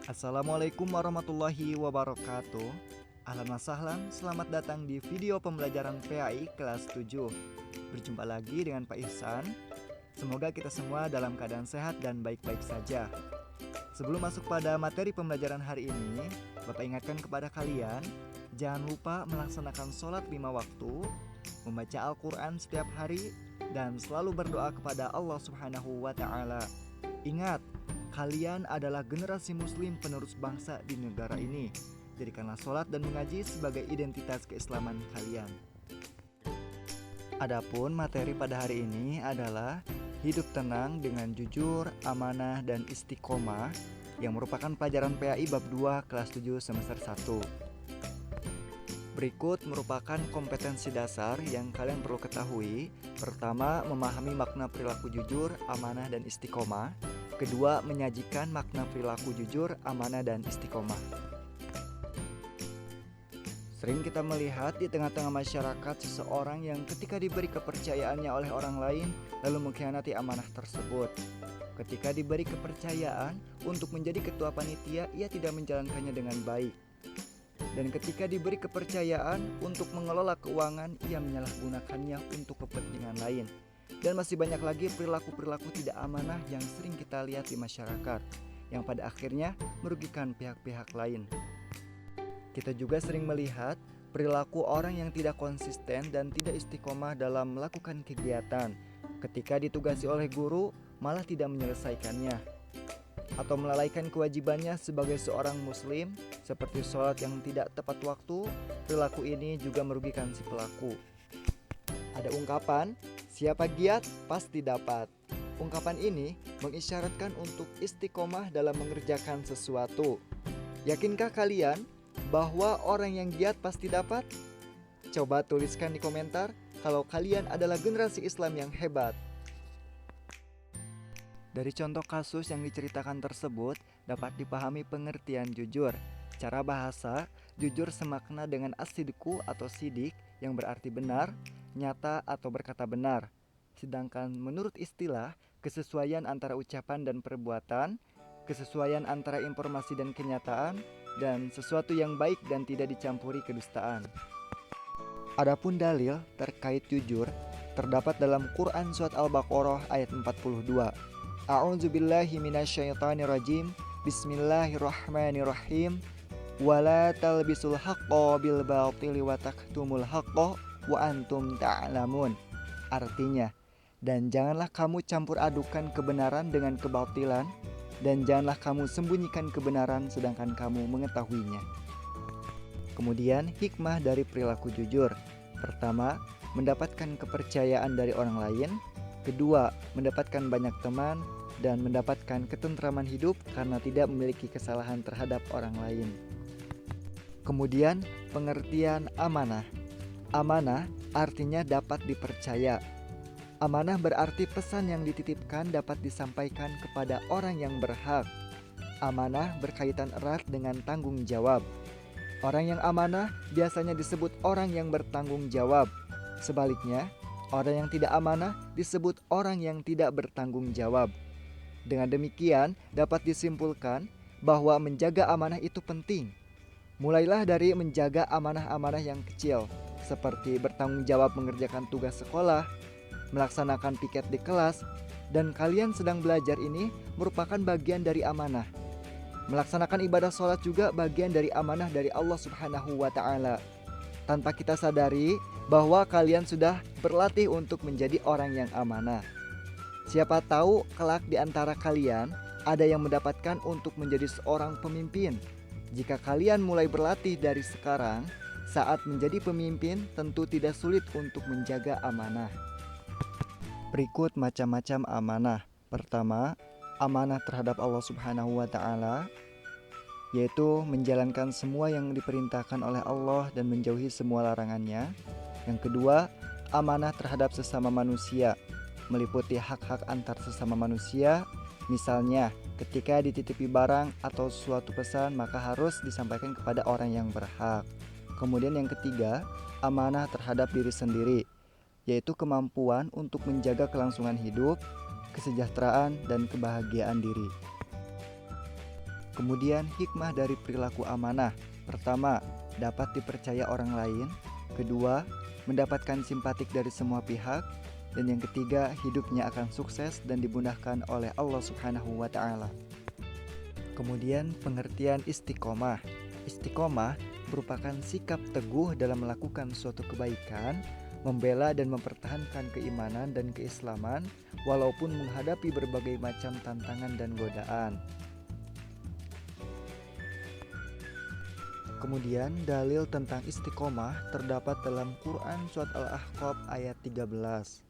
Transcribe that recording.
Assalamualaikum warahmatullahi wabarakatuh. Ahlan wa sahlan, selamat datang di video pembelajaran PAI kelas 7. Berjumpa lagi dengan Pak Ihsan. Semoga kita semua dalam keadaan sehat dan baik-baik saja. Sebelum masuk pada materi pembelajaran hari ini, Bapak ingatkan kepada kalian, jangan lupa melaksanakan sholat 5 waktu, membaca Al-Quran setiap hari, dan selalu berdoa kepada Allah Subhanahu wa Ta'ala. Ingat, kalian adalah generasi muslim penerus bangsa di negara ini. Jadikanlah sholat dan mengaji sebagai identitas keislaman kalian. Adapun materi pada hari ini adalah hidup tenang dengan jujur, amanah, dan istiqomah yang merupakan pelajaran PAI bab 2 kelas 7 semester 1. Berikut merupakan kompetensi dasar yang kalian perlu ketahui. Pertama, memahami makna perilaku jujur, amanah, dan istiqomah. Kedua, menyajikan makna perilaku jujur, amanah, dan istiqomah. Sering kita melihat di tengah-tengah masyarakat seseorang yang ketika diberi kepercayaannya oleh orang lain lalu mengkhianati amanah tersebut. Ketika diberi kepercayaan untuk menjadi ketua panitia, ia tidak menjalankannya dengan baik. Dan ketika diberi kepercayaan untuk mengelola keuangan, ia menyalahgunakannya untuk kepentingan lain. Dan masih banyak lagi perilaku-perilaku tidak amanah yang sering kita lihat di masyarakat, yang pada akhirnya merugikan pihak-pihak lain. Kita juga sering melihat perilaku orang yang tidak konsisten dan tidak istiqomah dalam melakukan kegiatan. Ketika ditugasi oleh guru, malah tidak menyelesaikannya, atau melalaikan kewajibannya sebagai seorang muslim, seperti sholat yang tidak tepat waktu. Perilaku ini juga merugikan si pelaku. Ada ungkapan, siapa giat pasti dapat. Ungkapan ini mengisyaratkan untuk istiqomah dalam mengerjakan sesuatu. Yakinkah kalian bahwa orang yang giat pasti dapat? Coba tuliskan di komentar kalau kalian adalah generasi Islam yang hebat. Dari contoh kasus yang diceritakan tersebut dapat dipahami pengertian jujur. Cara bahasa, jujur semakna dengan as-sidqu atau sidik yang berarti benar, nyata atau berkata benar. Sedangkan menurut istilah, kesesuaian antara ucapan dan perbuatan, kesesuaian antara informasi dan kenyataan, dan sesuatu yang baik dan tidak dicampuri kedustaan. Adapun dalil terkait jujur terdapat dalam Quran surat Al-Baqarah ayat 42. A'udzubillahi minasyaitonirrajim. Bismillahirrahmanirrahim. Wala talbisul haqqo bil batili wa taktumul haqqo wa antum ta'lamun. Artinya, dan janganlah kamu campur adukan kebenaran dengan kebatilan, dan janganlah kamu sembunyikan kebenaran sedangkan kamu mengetahuinya. Kemudian hikmah dari perilaku jujur. Pertama, mendapatkan kepercayaan dari orang lain. Kedua, mendapatkan banyak teman. Dan mendapatkan ketentraman hidup karena tidak memiliki kesalahan terhadap orang lain. Kemudian pengertian amanah. Amanah artinya dapat dipercaya. Amanah berarti pesan yang dititipkan dapat disampaikan kepada orang yang berhak. Amanah berkaitan erat dengan tanggung jawab. Orang yang amanah biasanya disebut orang yang bertanggung jawab. Sebaliknya, orang yang tidak amanah disebut orang yang tidak bertanggung jawab. Dengan demikian, dapat disimpulkan bahwa menjaga amanah itu penting. Mulailah dari menjaga amanah-amanah yang kecil, seperti bertanggung jawab mengerjakan tugas sekolah, melaksanakan piket di kelas, dan kalian sedang belajar ini merupakan bagian dari amanah. Melaksanakan ibadah sholat juga bagian dari amanah dari Allah Subhanahu wa Ta'ala. Tanpa kita sadari bahwa kalian sudah berlatih untuk menjadi orang yang amanah. Siapa tahu kelak di antara kalian ada yang mendapatkan untuk menjadi seorang pemimpin. Jika kalian mulai berlatih dari sekarang, saat menjadi pemimpin tentu tidak sulit untuk menjaga amanah. Berikut macam-macam amanah. Pertama, amanah terhadap Allah Subhanahu wa Ta'ala, yaitu menjalankan semua yang diperintahkan oleh Allah dan menjauhi semua larangannya. Yang kedua, amanah terhadap sesama manusia, meliputi hak-hak antar sesama manusia. Misalnya, ketika dititipi barang atau suatu pesan maka harus disampaikan kepada orang yang berhak. Kemudian yang ketiga, amanah terhadap diri sendiri, yaitu kemampuan untuk menjaga kelangsungan hidup, kesejahteraan, dan kebahagiaan diri. Kemudian hikmah dari perilaku amanah. Pertama, dapat dipercaya orang lain. Kedua, mendapatkan simpatik dari semua pihak. Dan yang ketiga, hidupnya akan sukses dan dimudahkan oleh Allah Subhanahu wa Ta'ala. Kemudian pengertian istiqomah. Istiqomah merupakan sikap teguh dalam melakukan suatu kebaikan, membela dan mempertahankan keimanan dan keislaman walaupun menghadapi berbagai macam tantangan dan godaan. Kemudian dalil tentang istiqomah terdapat dalam Quran Surat Al-Ahqaf ayat 13.